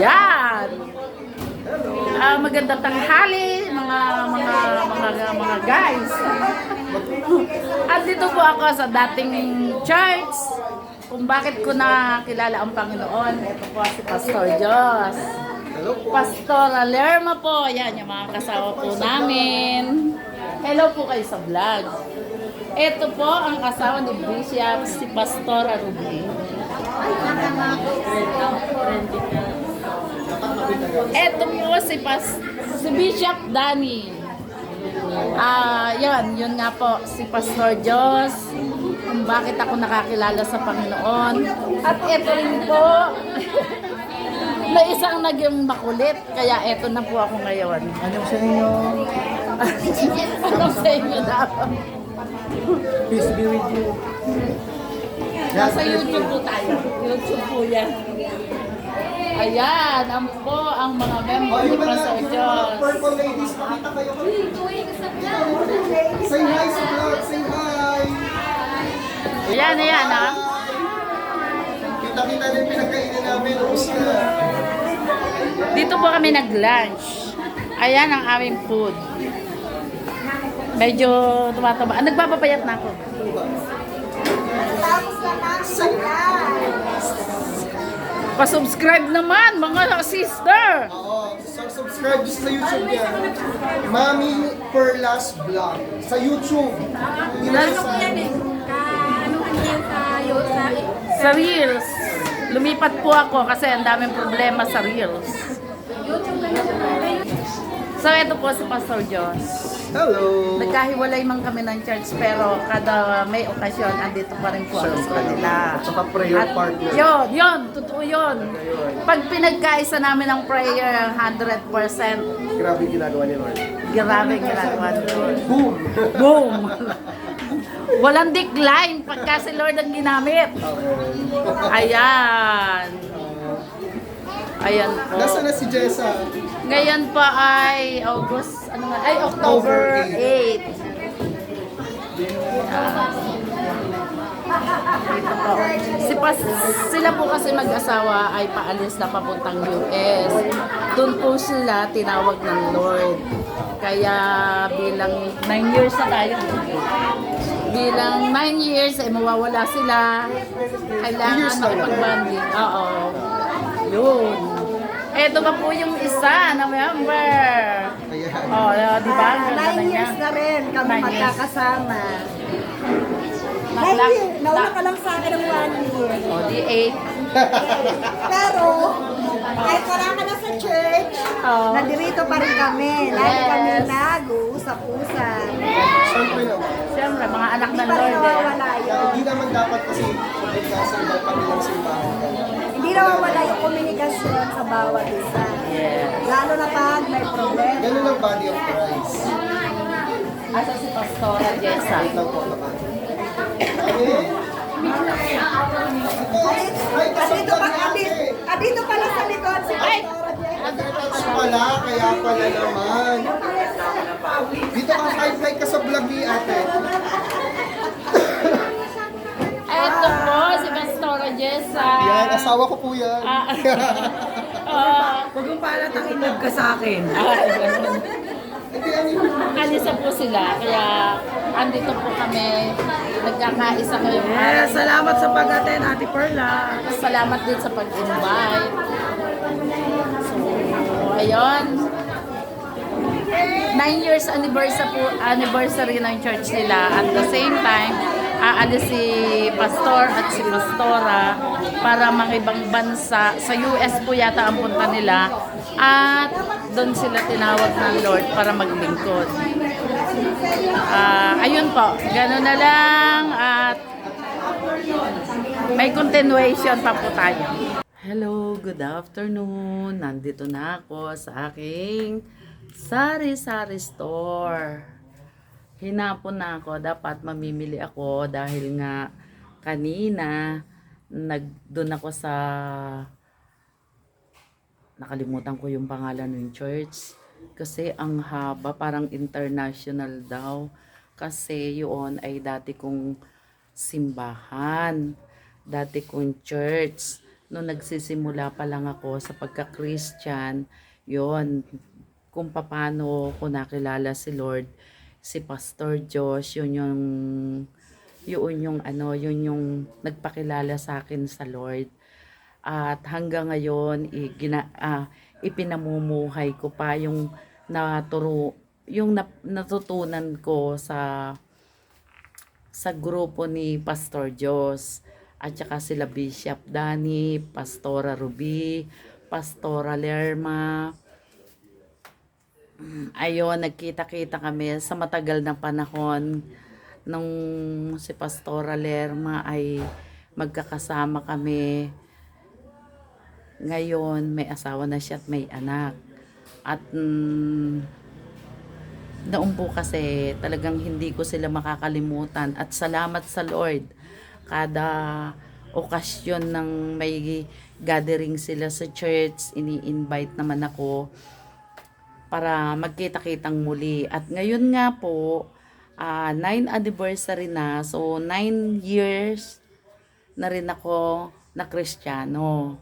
Ayan. Magandang tanghali, mga guys. At dito po ako sa dating church. Kung bakit ko nakilala ang Panginoon, ito po si Pastor Jos. Pastor Lerma po. Ayan, yung mga kasawa po namin. Hello po kayo sa vlog. Ito po ang kasawa ni Bishop, si Pastor Ruby. Ito po si Bishop Danny. Yun nga po, si Pastor Jos. Kung bakit ako nakakilala sa Panginoon. At ito rin po, na isang naging makulit. Kaya ito na po ako ngayon. Anong sa inyo? Anong sa inyo dapat? Peace be with you. Nasa YouTube po tayo. YouTube po yan. Ayan, ang mga member ni Pastor Jos. Purple ladies, pakita kayo. Say hi sa vlog, say hi. Ayan, ha. Kita-kita rin pinagkainan namin. Ubus na. Dito po kami nag-lunch. Ayan ang aming food. Medyo tumataba. Nagpapapayat na ako. Pa-subscribe naman mga sister. Oo, subscribe sa YouTube yan. Mami Perlas Vlog. Sa YouTube. Sa Reels. Lumipat po ako kasi ang daming problema sa Reels. So ito po si Pastor Jos. Hello. Nagkahiwalay man kami ng church pero kada may okasyon andito pa rin po ako sa kanila. At saka prayer partner. Yun, totoo yun. Pag pinagkaisa namin ang prayer 100%, Grabe ginagawa ni Lord. grabe ginagawa ni Lord. Boom! Boom! Walang decline pagka si Lord ang ginamit. Ayan. Ayan po. Nasaan na si Jessa? Ngayon pa ay October 8. Sila po kasi mag-asawa ay paalis na papuntang US. Doon po sila tinawag ng Lord. Kaya bilang 9 years na tayo. Bilang 9 years ay mawawala sila. Kailangan makipag-banding. Oo. Yun. Ito pa po yung isa na member. Ayan. Di ba? Ang ganda 9 niya. years na rin kami 9 years. magkakasama. 9 Naglak- years, nauna ka lang sa akin ng 1 year. Di 8. Pero, kahit wala ka na sa church, nandirito pa rin kami. Lagi Yes. kami nag-uusap-usap. Siyempre naman. Siyempre, mga anak Hindi ng pa rin Lord. nawawala yun. Hindi naman dapat kasi sa ibang pamilyang simbahan. Hindi nawawala yung komunikasyon sa bawat isa. Yes. Lalo na pag may problema. Ganun ang body of Christ. Asa si Pastora Jessa. Wait lang po naman. Dito pala sa likod si Pastora Jessica. Touch pala, kaya pala naman. Dito ka high-fly ka sa vlog ni ate. Ito po, si Pastora Jessa. Yan, asawa ko po yan. Huwag mong palatang inod ka sa akin. Ganun. Alisa po sila, kaya andito po kami. Nagkakaisa kayo. Salamat sa pag-attend, Ate Perla. Salamat din sa pag-invite. So, ayun. 9 years anniversary ng church nila. At the same time, aalis si Pastor at si Pastora para mga ibang bansa. Sa US po yata ang punta nila. At doon sila tinawag ng Lord para maglingkod. Ayun po, gano'n na lang at may continuation pa po tayo. Hello, good afternoon. Nandito na ako sa aking sari-sari store. Hinapon na ako, dapat mamimili ako dahil nga kanina doon ako sa nakalimutan ko yung pangalan ng church kasi ang haba, parang international daw kasi yun ay dati kong simbahan, dati kong church. nung nagsisimula pa lang ako sa pagka-Christian, yon kung paano ko nakilala si Lord, si Pastor Josh, yun yung nagpakilala sa akin sa Lord. At hanggang ngayon, ipinamumuhay ko pa yung natutunan ko sa grupo ni Pastor Josh. At saka sila Bishop Danny, Pastora Ruby, Pastora Lerma. Ayun, nagkita-kita kami sa matagal na panahon nung si Pastora Lerma ay magkakasama kami. Ngayon, may asawa na siya at may anak. At noon po kasi talagang hindi ko sila makakalimutan. At salamat sa Lord. Kada okasyon ng may gathering sila sa church, ini-invite naman ako para magkita-kitang muli. At ngayon nga po, 9th anniversary na. So, 9 years na rin ako na Kristiyano.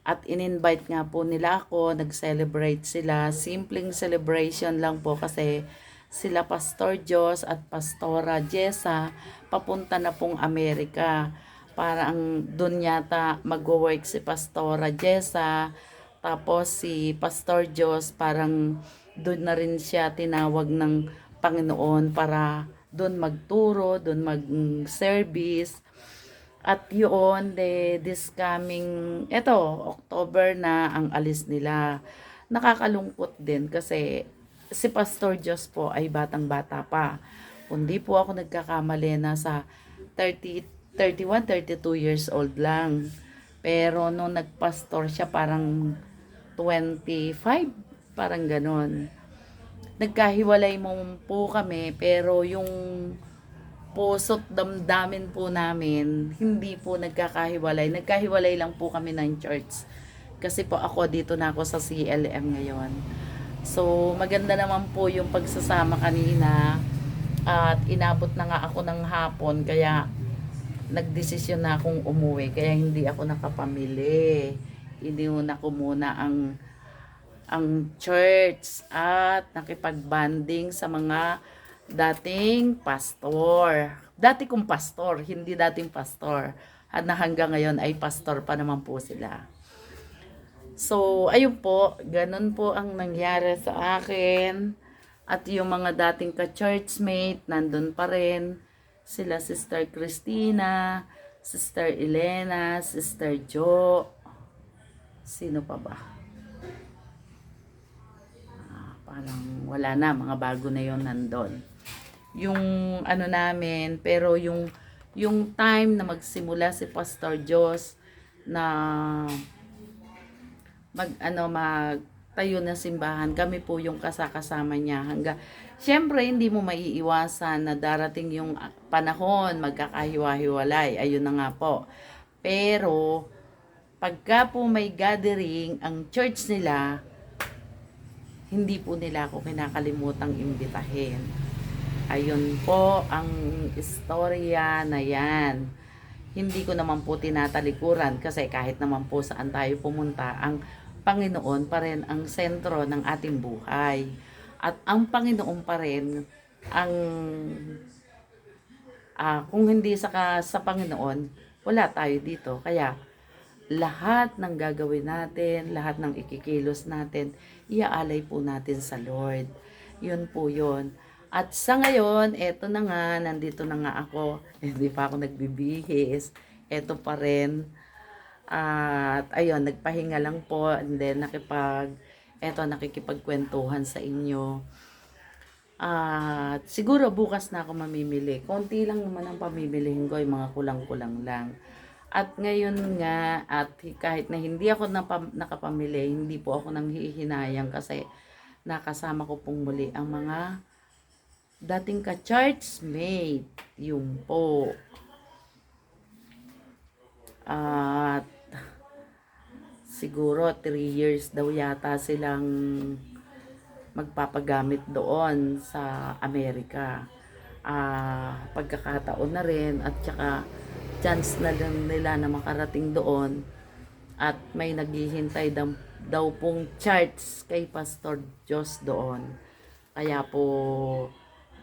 At in-invite nga po nila ako, nag-celebrate sila. Simpleng celebration lang po kasi sila Pastor Jos at Pastora Jessa papunta na pong Amerika. Parang doon yata mag-work si Pastora Jessa. Tapos si Pastor Jos parang doon na rin siya tinawag ng Panginoon para doon magturo, doon mag-service. At yun, this coming, October na ang alis nila. Nakakalungkot din kasi si Pastor Jos po ay batang-bata pa. Kundi po ako nagkakamali na sa 31, 32 years old lang. Pero nung nagpastor siya parang 25, parang ganon. Nagkahiwalay mo po kami pero yung puso't damdamin po namin, hindi po nagkakahiwalay. Nagkahiwalay lang po kami ng church. Kasi po ako, dito na ako sa CLM ngayon. So, maganda naman po yung pagsasama kanina. At inabot na nga ako ng hapon, kaya nagdesisyon na akong umuwi. Kaya hindi ako nakapamili. Iniuna ko muna ang church at nakipag-banding sa mga dating pastor. Dati kong pastor, hindi dating pastor. At na hanggang ngayon ay pastor pa naman po sila. So, ayun po, ganun po ang nangyari sa akin. At yung mga dating ka-churchmate, nandun pa rin. Sila Sister Christina, Sister Elena, Sister Jo. Sino pa ba? Parang wala na, mga bago na yon nandun. Yung namin, pero yung time na magsimula si Pastor Jos na magtayo ng simbahan, kami po yung kasama niya syempre hindi mo maiiwasan na darating yung panahon magkakahiwa-hiwalay, ayun na nga po. Pero pagka po may gathering ang church nila, hindi po nila ako kinakalimutang imbitahin. Ayun po ang istorya na yan. Hindi ko naman po tinatalikuran kasi kahit naman po saan tayo pumunta, ang Panginoon pa rin ang sentro ng ating buhay. At ang Panginoon pa rin ang kung hindi sa Panginoon, wala tayo dito. Kaya lahat ng gagawin natin, lahat ng ikikilos natin, iaalay po natin sa Lord. Yun po yun. At sa ngayon, eto na nga, nandito na nga ako. Hindi pa ako nagbibihis. Eto pa rin. At ayun, nagpahinga lang po. And then nakikipagkwentuhan sa inyo. At siguro bukas na ako mamimili. Konti lang naman ang pamimilihin ko, yung mga kulang-kulang lang. At ngayon nga, at kahit na hindi ako nakapamili, hindi po ako nang hihinayang kasi nakasama ko pong muli ang mga dating ka-churchmate. Yung po. At siguro 3 years daw yata silang magpapagamit doon sa Amerika. Pagkakataon na rin at saka chance na lang nila na makarating doon at may naghihintay daw pong charts kay Pastor Jos doon. Kaya po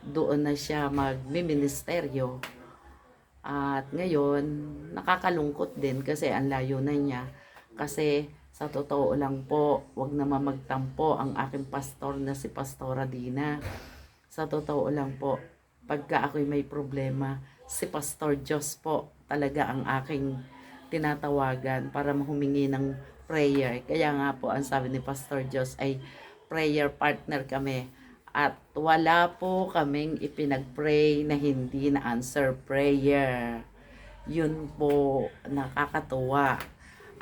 doon na siya magmi-ministeryo. At ngayon, nakakalungkot din kasi ang layo na niya. Kasi sa totoo lang po, wag naman magtampo ang aking pastor na si Pastora Dina. Sa totoo lang po, pagka ako'y may problema, si Pastor Jos po talaga ang aking tinatawagan para humingi ng prayer. Kaya nga po ang sabi ni Pastor Jos ay prayer partner kami. At wala po kaming ipinag-pray na hindi na-answer prayer. Yun po nakakatuwa.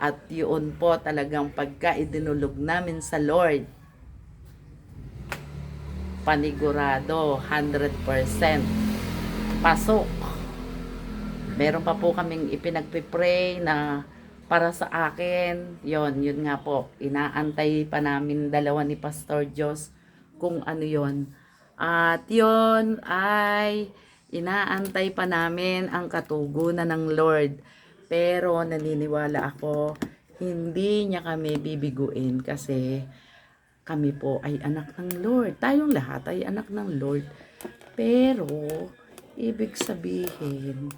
At yun po talagang pagka idinulog namin sa Lord, panigurado, 100% pasok. Meron pa po kaming ipinagpipray na para sa akin. Yun nga po. Inaantay pa namin dalawa ni Pastor Jos kung ano yon. At yon ay inaantay pa namin ang katugunan ng Lord. Pero naniniwala ako, hindi niya kami bibiguin kasi kami po ay anak ng Lord. Tayong lahat ay anak ng Lord. Pero, ibig sabihin,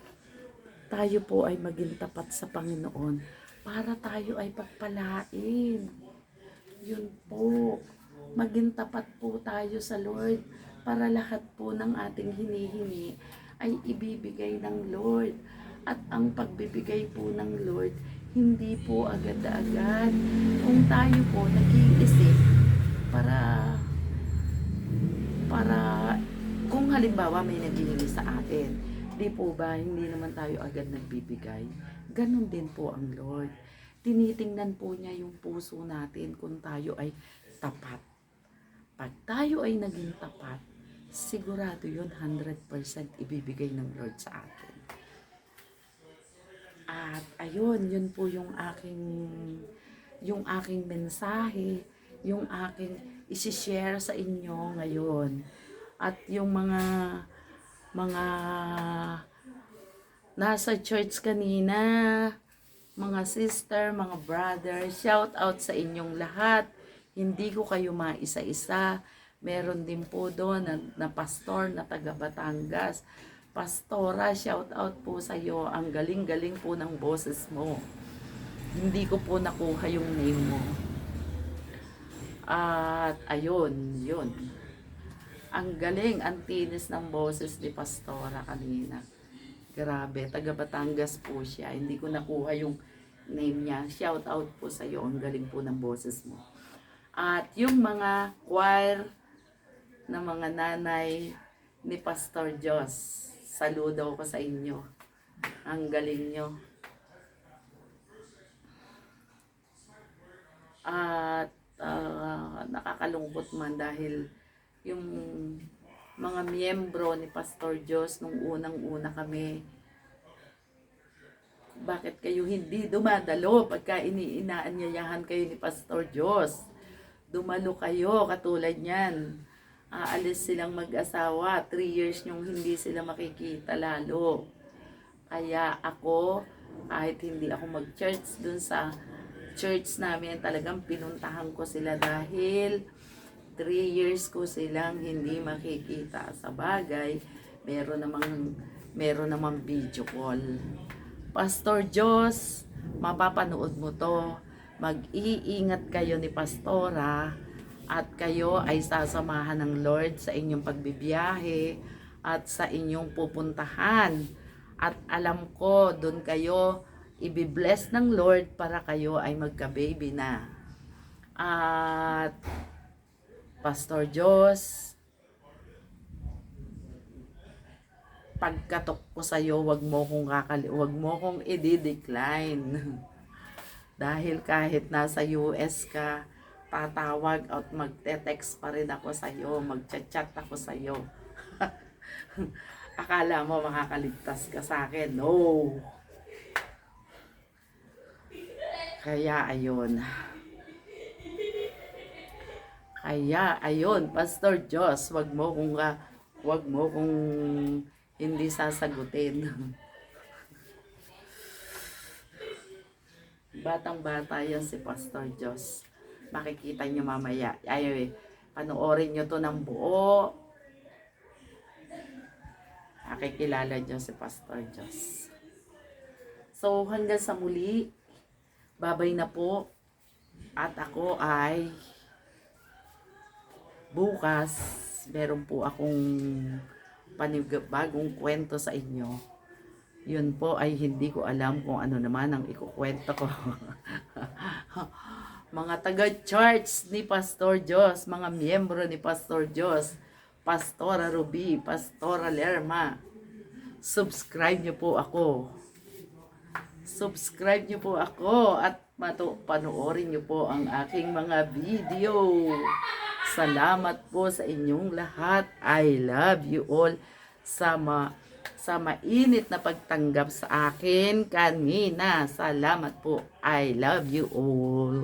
tayo po ay maging tapat sa Panginoon para tayo ay pagpalain. Yun po. Maging tapat po tayo sa Lord para lahat po ng ating hinihingi ay ibibigay ng Lord. At ang pagbibigay po ng Lord, hindi po agad-agad. Kung tayo po nag-iisip para kung halimbawa may naghihingi sa atin, di po ba hindi naman tayo agad nagbibigay? Ganon din po ang Lord. Tinitingnan po niya yung puso natin kung tayo ay tapat. Pag tayo ay naging tapat, sigurado yun 100% ibibigay ng Lord sa atin. At ayun, yun po yung aking mensahe, yung aking isi-share sa inyo ngayon. At yung mga nasa church kanina, mga sister, mga brother, shout out sa inyong lahat. Hindi ko kayo maisa-isa. Meron din po doon na pastor na taga Batangas. Pastora, shout out po sa iyo. Ang galing-galing po ng boses mo. Hindi ko po nakuha yung name mo. At ayun, yun. Ang galing, ang tinis ng boses ni Pastora kanina. Grabe, taga Batangas po siya. Hindi ko nakuha yung name niya. Shout out po sa iyo. Ang galing po ng boses mo. At yung mga choir na mga nanay ni Pastor Jos, saludo ko sa inyo. Ang galing nyo. At nakakalungkot man dahil yung mga miyembro ni Pastor Jos nung unang-una kami, bakit kayo hindi dumadalo pagka inaanyayahan kayo ni Pastor Jos? Dumalo kayo katulad niyan. Aalis silang mag-asawa, 3 years nyong hindi sila makikita lalo. Kaya ako, kahit hindi ako mag-church dun sa church namin, talagang pinuntahan ko sila dahil 3 years ko silang hindi makikita. Sa bagay, meron namang video call. Pastor Jos, mapapanood mo to. Mag-iingat kayo ni Pastora at kayo ay sasamahan ng Lord sa inyong pagbibiyahe at sa inyong pupuntahan. At alam ko, doon kayo ibibless ng Lord para kayo ay magka-baby na. At Pastor Jos, pagkatok ko sa iyo, wag mo kong i-decline. Dahil kahit nasa US ka, tatawag at magte-text pa rin ako sa iyo, magchat-chat ako sa iyo. Akala mo makakaligtas ka sa akin? No. Kaya ayun. Pastor Jos, wag mo kong hindi sasagutin. Batang-bata yan si Pastor Jos. Makikita nyo mamaya. Ay, panoorin nyo to ng buo. Makikilala nyo si Pastor Jos. So, hanggang sa muli, babay na po. At ako ay bukas, meron po akong bagong kwento sa inyo. Yun po ay hindi ko alam kung ano naman ang ikukwento ko. Mga taga-church ni Pastor Jos, mga miyembro ni Pastor Jos, Pastora Ruby, Pastora Lerma, subscribe niyo po ako. Subscribe niyo po ako at panoorin niyo po ang aking mga video. Salamat po sa inyong lahat. I love you all. Sa mainit na pagtanggap sa akin kanina. Salamat po. I love you all.